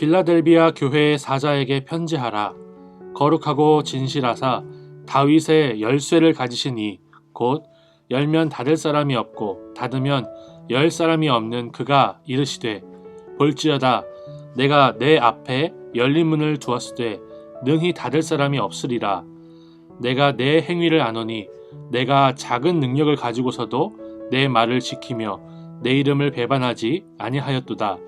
빌라델비아 교회의 사자에게 편지하라. 거룩하고 진실하사 다윗의 열쇠를 가지시니 곧 열면 닫을 사람이 없고 닫으면 열 사람이 없는 그가 이르시되 볼지어다 내가 내 앞에 열린 문을 두었으되 능히 닫을 사람이 없으리라. 내가 내 행위를 아노니 내가 작은 능력을 가지고서도 내 말을 지키며 내 이름을 배반하지 아니하였도다.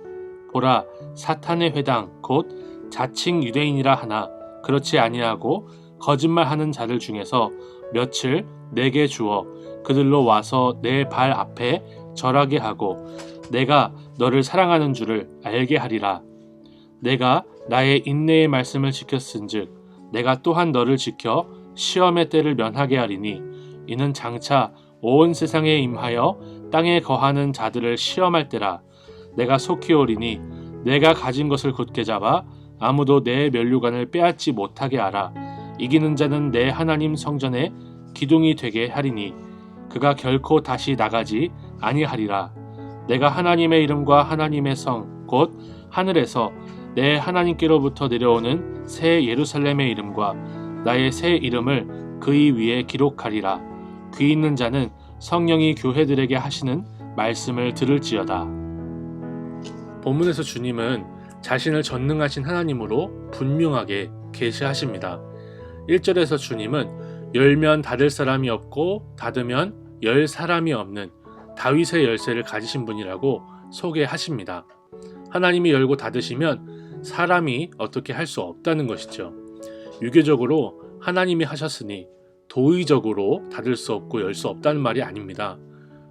보라, 사탄의 회당 곧 자칭 유대인이라 하나 그렇지 아니하고 거짓말하는 자들 중에서 며칠 내게 주어 그들로 와서 내 발 앞에 절하게 하고 내가 너를 사랑하는 줄을 알게 하리라. 내가 나의 인내의 말씀을 지켰은즉 내가 또한 너를 지켜 시험의 때를 면하게 하리니 이는 장차 온 세상에 임하여 땅에 거하는 자들을 시험할 때라. 내가 속히 오리니 내가 가진 것을 굳게 잡아 아무도 내 면류관을 빼앗지 못하게 하라. 이기는 자는 내 하나님 성전에 기둥이 되게 하리니 그가 결코 다시 나가지 아니하리라. 내가 하나님의 이름과 하나님의 성 곧 하늘에서 내 하나님께로부터 내려오는 새 예루살렘의 이름과 나의 새 이름을 그의 위에 기록하리라. 귀 있는 자는 성령이 교회들에게 하시는 말씀을 들을지어다. 본문에서 주님은 자신을 전능하신 하나님으로 분명하게 계시하십니다. 1절에서 주님은 열면 닫을 사람이 없고 닫으면 열 사람이 없는 다윗의 열쇠를 가지신 분이라고 소개하십니다. 하나님이 열고 닫으시면 사람이 어떻게 할 수 없다는 것이죠. 유교적으로 하나님이 하셨으니 도의적으로 닫을 수 없고 열 수 없다는 말이 아닙니다.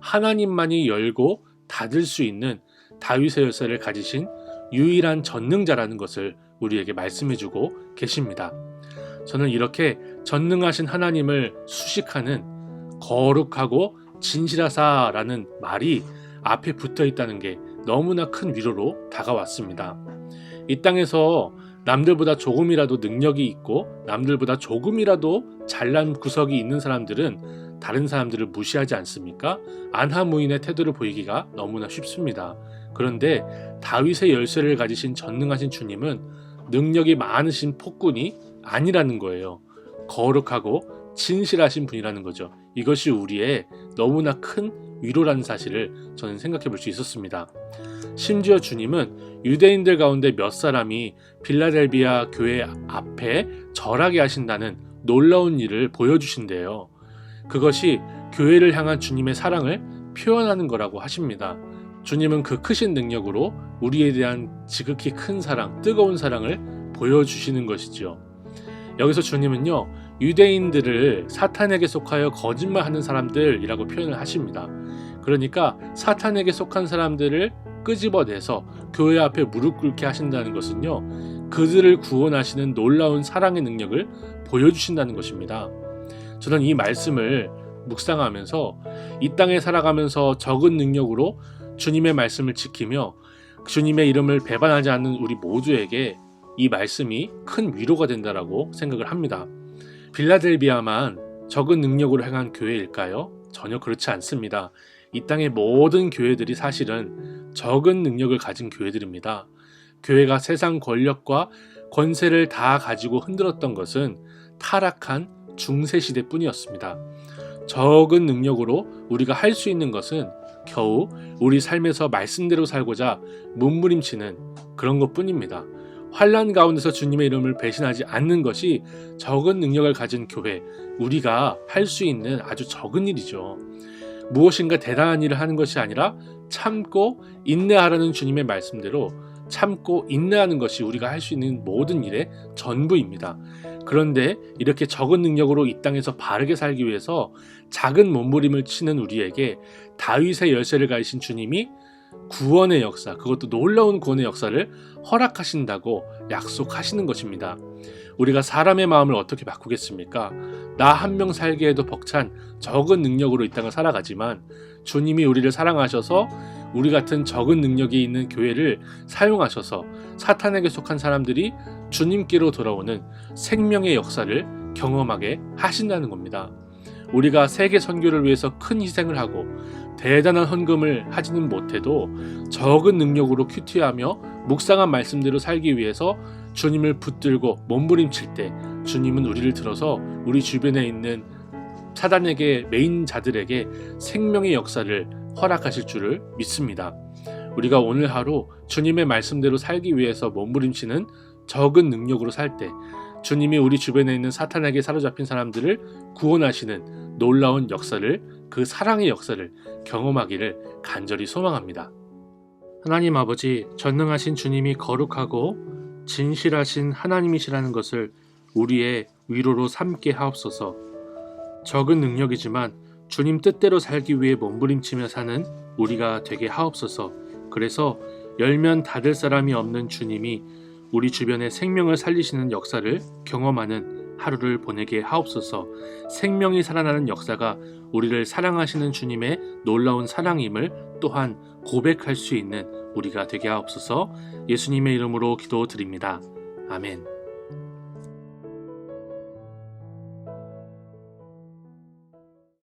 하나님만이 열고 닫을 수 있는 다윗의 열쇠를 가지신 유일한 전능자라는 것을 우리에게 말씀해주고 계십니다. 저는 이렇게 전능하신 하나님을 수식하는 거룩하고 진실하사라는 말이 앞에 붙어 있다는 게 너무나 큰 위로로 다가왔습니다. 이 땅에서 남들보다 조금이라도 능력이 있고 남들보다 조금이라도 잘난 구석이 있는 사람들은 다른 사람들을 무시하지 않습니까? 안하무인의 태도를 보이기가 너무나 쉽습니다. 그런데 다윗의 열쇠를 가지신 전능하신 주님은 능력이 많으신 폭군이 아니라는 거예요. 거룩하고 진실하신 분이라는 거죠. 이것이 우리의 너무나 큰 위로라는 사실을 저는 생각해 볼 수 있었습니다. 심지어 주님은 유대인들 가운데 몇 사람이 빌라델비아 교회 앞에 절하게 하신다는 놀라운 일을 보여주신대요. 그것이 교회를 향한 주님의 사랑을 표현하는 거라고 하십니다. 주님은 그 크신 능력으로 우리에 대한 지극히 큰 사랑, 뜨거운 사랑을 보여주시는 것이죠. 여기서 주님은요, 유대인들을 사탄에게 속하여 거짓말하는 사람들이라고 표현을 하십니다. 그러니까 사탄에게 속한 사람들을 끄집어내서 교회 앞에 무릎 꿇게 하신다는 것은요, 그들을 구원하시는 놀라운 사랑의 능력을 보여주신다는 것입니다. 저는 이 말씀을 묵상하면서 이 땅에 살아가면서 적은 능력으로 주님의 말씀을 지키며 주님의 이름을 배반하지 않는 우리 모두에게 이 말씀이 큰 위로가 된다라고 생각을 합니다. 빌라델비아만 적은 능력으로 행한 교회일까요? 전혀 그렇지 않습니다. 이 땅의 모든 교회들이 사실은 적은 능력을 가진 교회들입니다. 교회가 세상 권력과 권세를 다 가지고 흔들었던 것은 타락한 중세시대 뿐이었습니다. 적은 능력으로 우리가 할 수 있는 것은 겨우 우리 삶에서 말씀대로 살고자 몸부림치는 그런 것 뿐입니다. 환난 가운데서 주님의 이름을 배신하지 않는 것이 적은 능력을 가진 교회, 우리가 할 수 있는 아주 적은 일이죠. 무엇인가 대단한 일을 하는 것이 아니라 참고 인내하라는 주님의 말씀대로 참고 인내하는 것이 우리가 할 수 있는 모든 일의 전부입니다. 그런데 이렇게 적은 능력으로 이 땅에서 바르게 살기 위해서 작은 몸부림을 치는 우리에게 다윗의 열쇠를 가지신 주님이 구원의 역사, 그것도 놀라운 구원의 역사를 허락하신다고 약속하시는 것입니다. 우리가 사람의 마음을 어떻게 바꾸겠습니까? 나 한 명 살게 해도 벅찬 적은 능력으로 이 땅을 살아가지만 주님이 우리를 사랑하셔서 우리 같은 적은 능력이 있는 교회를 사용하셔서 사탄에게 속한 사람들이 주님께로 돌아오는 생명의 역사를 경험하게 하신다는 겁니다. 우리가 세계 선교를 위해서 큰 희생을 하고 대단한 헌금을 하지는 못해도 적은 능력으로 큐티하며 묵상한 말씀대로 살기 위해서 주님을 붙들고 몸부림칠 때 주님은 우리를 들어서 우리 주변에 있는 사단에게 메인 자들에게 생명의 역사를 허락하실 줄을 믿습니다. 우리가 오늘 하루 주님의 말씀대로 살기 위해서 몸부림치는 적은 능력으로 살 때 주님이 우리 주변에 있는 사탄에게 사로잡힌 사람들을 구원하시는 놀라운 역사를, 그 사랑의 역사를 경험하기를 간절히 소망합니다. 하나님 아버지, 전능하신 주님이 거룩하고 진실하신 하나님이시라는 것을 우리의 위로로 삼게 하옵소서. 적은 능력이지만 주님 뜻대로 살기 위해 몸부림치며 사는 우리가 되게 하옵소서. 그래서 열면 닫을 사람이 없는 주님이 우리 주변에 생명을 살리시는 역사를 경험하는 하루를 보내게 하옵소서. 생명이 살아나는 역사가 우리를 사랑하시는 주님의 놀라운 사랑임을 또한 고백할 수 있는 우리가 되게 하옵소서. 예수님의 이름으로 기도드립니다. 아멘.